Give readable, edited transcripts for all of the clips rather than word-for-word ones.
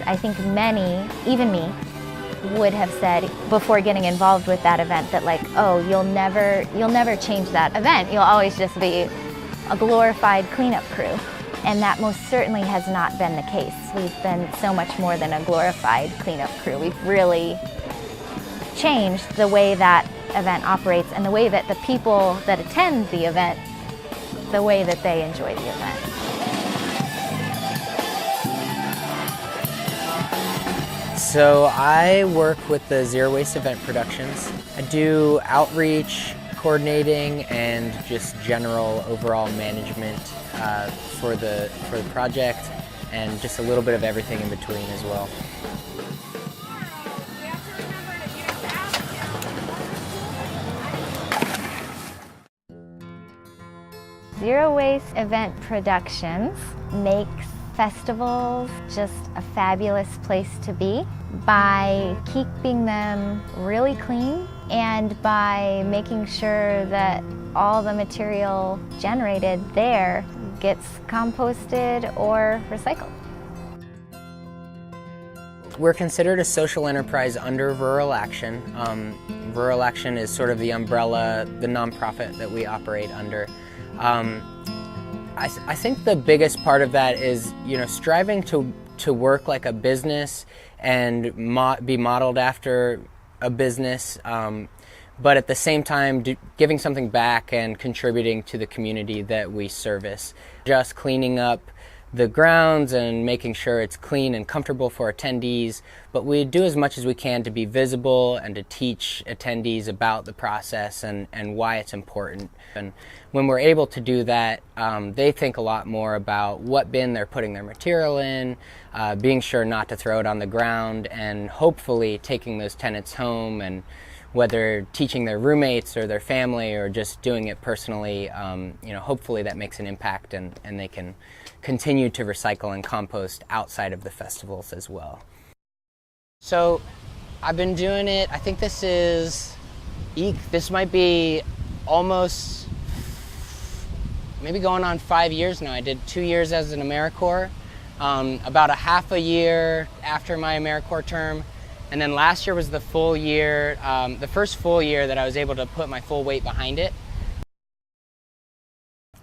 I think many, even me, would have said before getting involved with that event that like, oh, you'll never change that event. You'll always just be a glorified cleanup crew. And that most certainly has not been the case. We've been so much more than a glorified cleanup crew. We've really changed the way that event operates and the way that the people that attend the event, the way that they enjoy the event. So I work with the Zero Waste Event Productions. I do outreach, coordinating, and just general overall management for the project, and just a little bit of everything in between as well. Zero Waste Event Productions makes festivals just a fabulous place to be by keeping them really clean and by making sure that all the material generated there gets composted or recycled. We're considered a social enterprise under Rural Action. Rural Action is sort of the umbrella, the nonprofit that we operate under. I think the biggest part of that is, striving to work like a business and be modeled after a business, but at the same time giving something back and contributing to the community that we service. Just cleaning up the grounds and making sure it's clean and comfortable for attendees, but we do as much as we can to be visible and to teach attendees about the process and why it's important. And when we're able to do that, they think a lot more about what bin they're putting their material in, being sure not to throw it on the ground, and hopefully taking those tenants home, and whether teaching their roommates or their family or just doing it personally, hopefully that makes an impact and they can continue to recycle and compost outside of the festivals as well. So I've been doing it, I think this might be almost, maybe going on 5 years now. I did 2 years as an AmeriCorps, about a half a year after my AmeriCorps term. And then last year was the full year, the first full year that I was able to put my full weight behind it.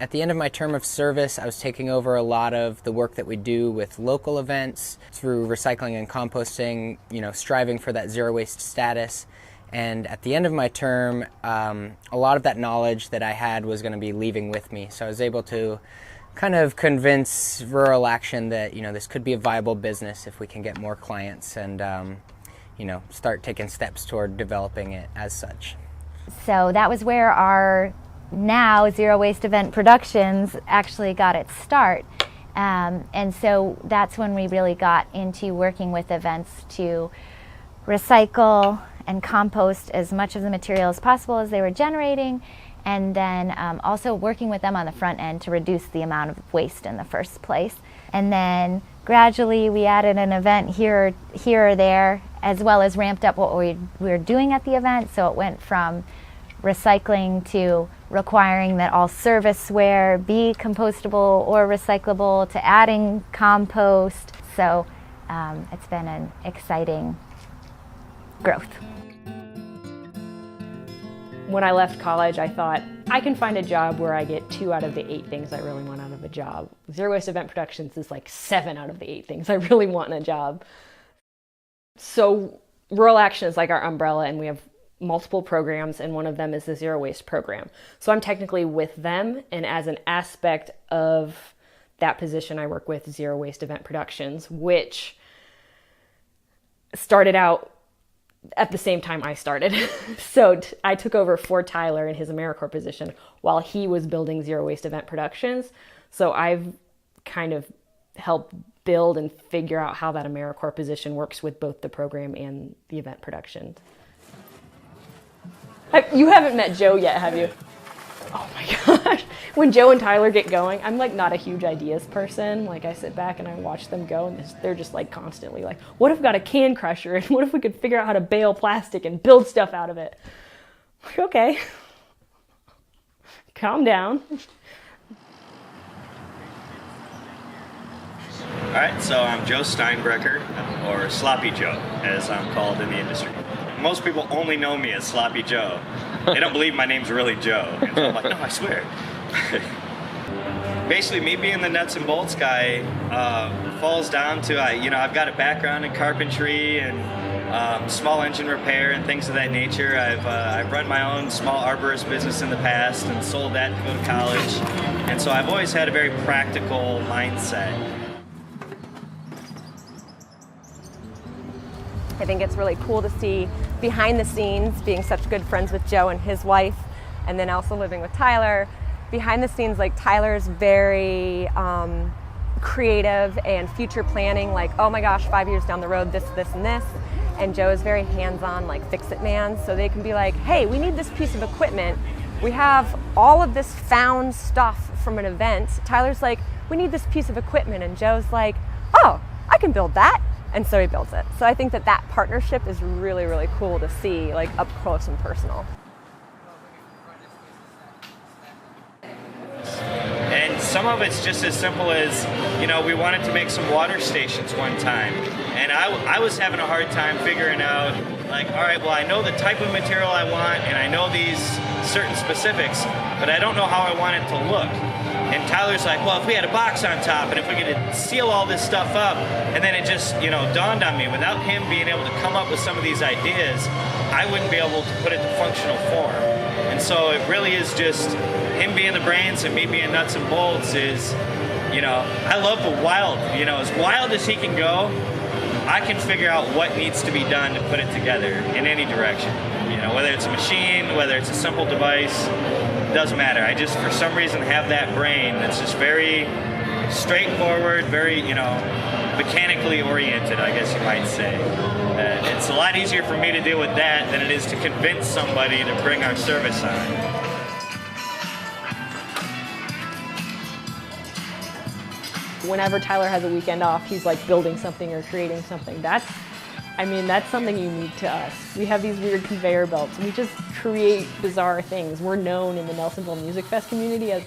At the end of my term of service, I was taking over a lot of the work that we do with local events through recycling and composting, striving for that zero waste status. And at the end of my term, a lot of that knowledge that I had was going to be leaving with me. So I was able to kind of convince Rural Action that, this could be a viable business if we can get more clients and, start taking steps toward developing it as such. So that was where our now Zero Waste Event Productions actually got its start. And so that's when we really got into working with events to recycle and compost as much of the material as possible as they were generating, and then also working with them on the front end to reduce the amount of waste in the first place. And then gradually we added an event here or there, as well as ramped up what we were doing at the event. So it went from recycling to requiring that all serviceware be compostable or recyclable, to adding compost. So it's been an exciting growth. When I left college, I thought, I can find a job where I get 2 out of the 8 things I really want out of a job. Zero Waste Event Productions is like 7 out of the 8 things I really want in a job. So Rural Action is like our umbrella, and we have multiple programs, and one of them is the Zero Waste program. So I'm technically with them, and as an aspect of that position, I work with Zero Waste Event Productions, which started out at the same time I started. So I took over for Tyler in his AmeriCorps position while he was building Zero Waste Event Productions. So I've kind of helped build and figure out how that AmeriCorps position works with both the program and the event production. You haven't met Joe yet, have you? Oh my gosh. When Joe and Tyler get going, I'm like not a huge ideas person. Like I sit back and I watch them go, and they're just like constantly like, what if we got a can crusher, and what if we could figure out how to bale plastic and build stuff out of it? Like, okay, calm down. All right, so I'm Joe Steinbrecher, or Sloppy Joe, as I'm called in the industry. Most people only know me as Sloppy Joe. They don't believe my name's really Joe. And so I'm like, no, I swear. Basically, me being the nuts and bolts guy falls down to, I've got a background in carpentry and small engine repair and things of that nature. I've run my own small arborist business in the past and sold that to go to college. And so I've always had a very practical mindset. I think it's really cool to see behind the scenes, being such good friends with Joe and his wife, and then also living with Tyler. Behind the scenes, like Tyler's very creative and future planning, like, oh my gosh, 5 years down the road, this, and this. And Joe is very hands-on, like fix-it man. So they can be like, hey, we need this piece of equipment. We have all of this found stuff from an event. Tyler's like, we need this piece of equipment. And Joe's like, oh, I can build that. And so he builds it. So I think that partnership is really, really cool to see, like up close and personal. And some of it's just as simple as, we wanted to make some water stations one time. And I was having a hard time figuring out, like, all right, well, I know the type of material I want, and I know these certain specifics, but I don't know how I want it to look. And Tyler's like, well, if we had a box on top and if we could seal all this stuff up, and then it just, dawned on me, without him being able to come up with some of these ideas, I wouldn't be able to put it to functional form. And so it really is just him being the brains and me being nuts and bolts is, I love the wild, as wild as he can go, I can figure out what needs to be done to put it together in any direction. Whether it's a machine, whether it's a simple device, doesn't matter. I just, for some reason, have that brain that's just very straightforward, very, mechanically oriented, I guess you might say. It's a lot easier for me to deal with that than it is to convince somebody to bring our service on. Whenever Tyler has a weekend off, he's like building something or creating something. That's something unique to us. We have these weird conveyor belts. We just create bizarre things. We're known in the Nelsonville Music Fest community as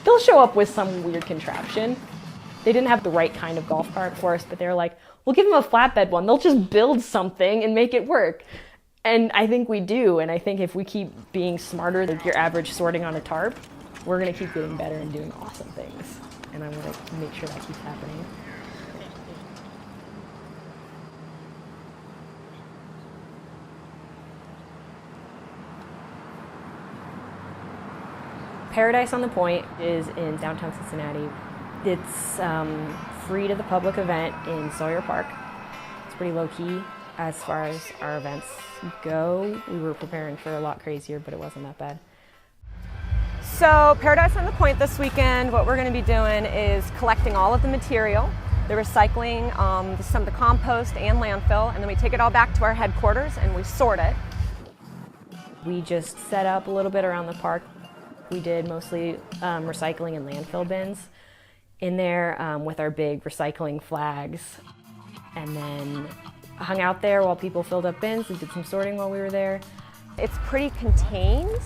they'll show up with some weird contraption. They didn't have the right kind of golf cart for us, but they're like, we'll give them a flatbed one. They'll just build something and make it work. And I think we do. And I think if we keep being smarter than your average sorting on a tarp, we're going to keep getting better and doing awesome things. And I want to make sure that keeps happening. Paradise on the Point is in downtown Cincinnati. It's free to the public event in Sawyer Park. It's pretty low key as far as our events go. We were preparing for a lot crazier, but it wasn't that bad. So Paradise on the Point this weekend, what we're going to be doing is collecting all of the material, the recycling, some of the compost and landfill, and then we take it all back to our headquarters and we sort it. We just set up a little bit around the park. We did mostly recycling and landfill bins in there with our big recycling flags, and then hung out there while people filled up bins and did some sorting while we were there. It's pretty contained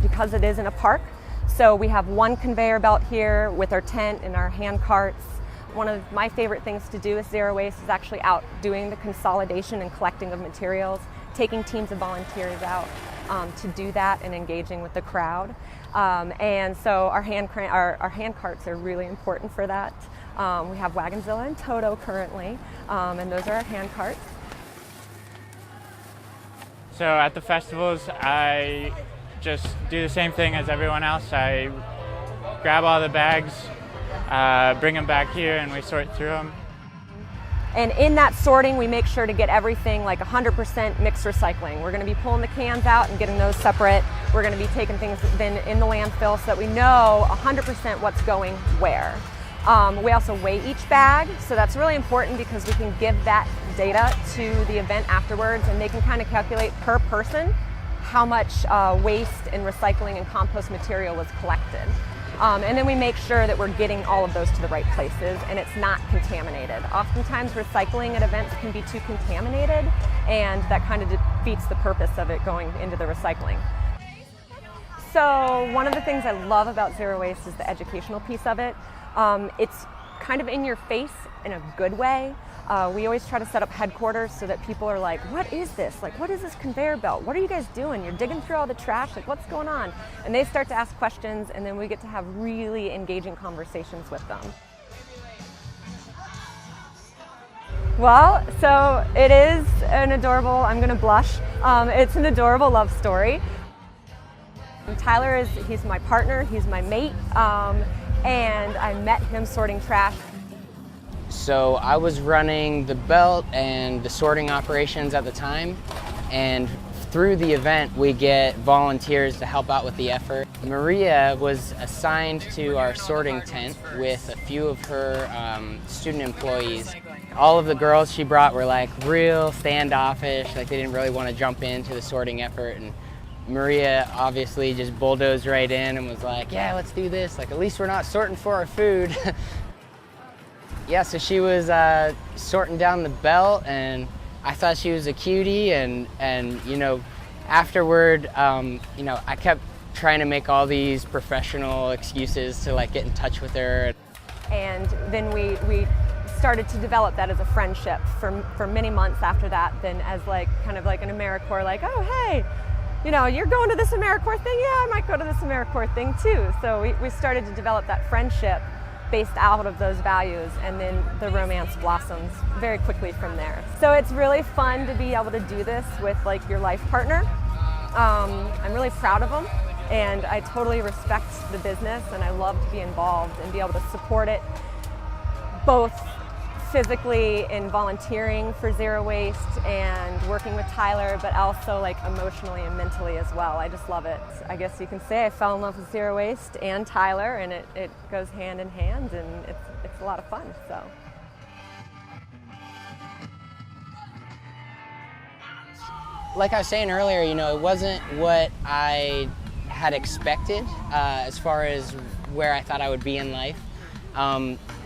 because it is in a park. So we have one conveyor belt here with our tent and our hand carts. One of my favorite things to do with Zero Waste is actually out doing the consolidation and collecting of materials, taking teams of volunteers out to do that and engaging with the crowd. And so our hand carts are really important for that. We have Wagonzilla and Toto currently, and those are our hand carts. So at the festivals, I just do the same thing as everyone else. I grab all the bags, bring them back here, and we sort through them. And in that sorting, we make sure to get everything like 100% mixed recycling. We're going to be pulling the cans out and getting those separate. We're going to be taking things then in the landfill so that we know 100% what's going where. We also weigh each bag, so that's really important because we can give that data to the event afterwards, and they can kind of calculate per person how much waste and recycling and compost material was collected. And then we make sure that we're getting all of those to the right places and it's not contaminated. Oftentimes recycling at events can be too contaminated, and that kind of defeats the purpose of it going into the recycling. So one of the things I love about Zero Waste is the educational piece of it. It's kind of in your face in a good way. We always try to set up headquarters so that people are like, what is this? Like, what is this conveyor belt? What are you guys doing? You're digging through all the trash? Like, what's going on? And they start to ask questions, and then we get to have really engaging conversations with them. Well, so it is an adorable, I'm gonna blush, it's an adorable love story. Tyler he's my partner, he's my mate, and I met him sorting trash. So I was running the belt and the sorting operations at the time, and through the event we get volunteers to help out with the effort. Maria was assigned to our sorting tent with a few of her student employees. All of the girls she brought were like real standoffish, like they didn't really want to jump into the sorting effort, and Maria obviously just bulldozed right in and was like, yeah, let's do this, like at least we're not sorting for our food. Yeah, so she was sorting down the belt, and I thought she was a cutie, and you know, afterward, you know, I kept trying to make all these professional excuses to like get in touch with her. And then we started to develop that as a friendship for many months after that, then as like kind of like an AmeriCorps, like, oh hey, you know, you're going to this AmeriCorps thing? Yeah, I might go to this AmeriCorps thing too. So we started to develop that friendship based out of those values, and then the romance blossoms very quickly from there. So it's really fun to be able to do this with like your life partner. I'm really proud of them, and I totally respect the business, and I love to be involved and be able to support it both physically in volunteering for Zero Waste and working with Tyler, but also like emotionally and mentally as well. I just love it. I guess you can say I fell in love with Zero Waste and Tyler, and it goes hand in hand, and it's a lot of fun. So. Like I was saying earlier, you know, it wasn't what I had expected as far as where I thought I would be in life,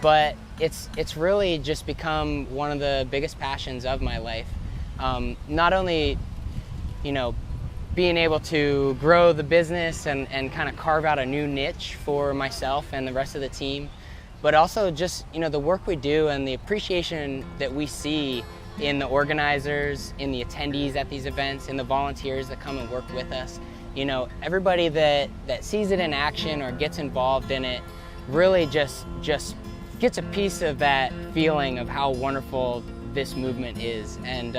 but it's really just become one of the biggest passions of my life. Not only, you know, being able to grow the business and kind of carve out a new niche for myself and the rest of the team, but also just, you know, the work we do and the appreciation that we see in the organizers, in the attendees at these events, in the volunteers that come and work with us. You know, everybody that sees it in action or gets involved in it really just gets a piece of that feeling of how wonderful this movement is, and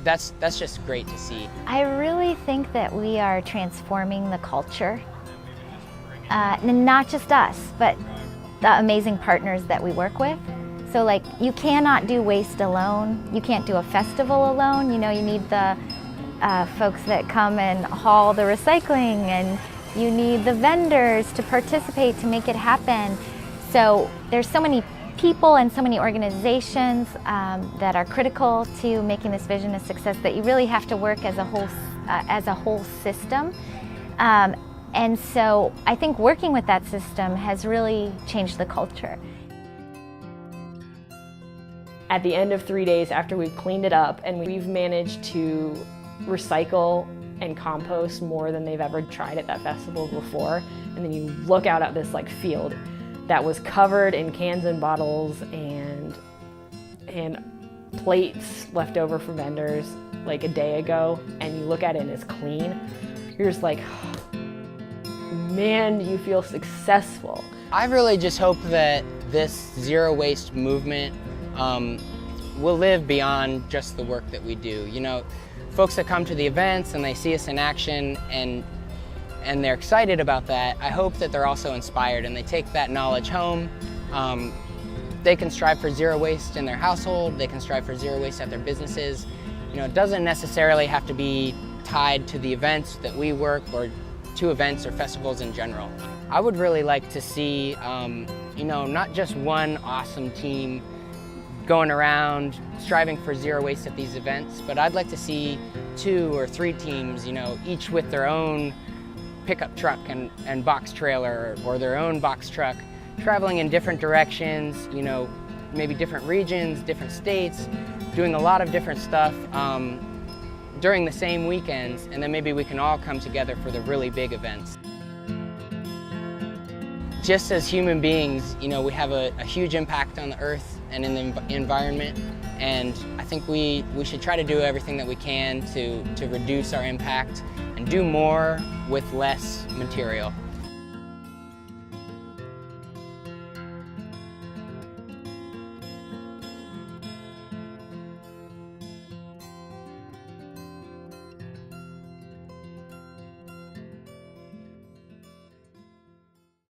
that's just great to see. I really think that we are transforming the culture, and not just us, but the amazing partners that we work with. So like, you cannot do waste alone, you can't do a festival alone, you know, you need the folks that come and haul the recycling, and you need the vendors to participate to make it happen. So there's so many people and so many organizations that are critical to making this vision a success that you really have to work as a whole system. And so I think working with that system has really changed the culture. At the end of 3 days after we've cleaned it up, and we've managed to recycle and compost more than they've ever tried at that festival before, and then you look out at this like field that was covered in cans and bottles and plates left over from vendors like a day ago, and you look at it and it's clean, you're just like, man, you feel successful. I really just hope that this zero waste movement will live beyond just the work that we do. You know, folks that come to the events and they see us in action and they're excited about that, I hope that they're also inspired and they take that knowledge home. They can strive for zero waste in their household, they can strive for zero waste at their businesses. You know, it doesn't necessarily have to be tied to the events that we work or to events or festivals in general. I would really like to see, you know, not just one awesome team going around striving for zero waste at these events, but I'd like to see 2 or 3 teams, you know, each with their own pickup truck and box trailer or their own box truck, traveling in different directions, you know, maybe different regions, different states, doing a lot of different stuff during the same weekends, and then maybe we can all come together for the really big events. just as human beings, you know, we have a huge impact on the earth and in the environment, and I think we should try to do everything that we can to reduce our impact and do more with less material.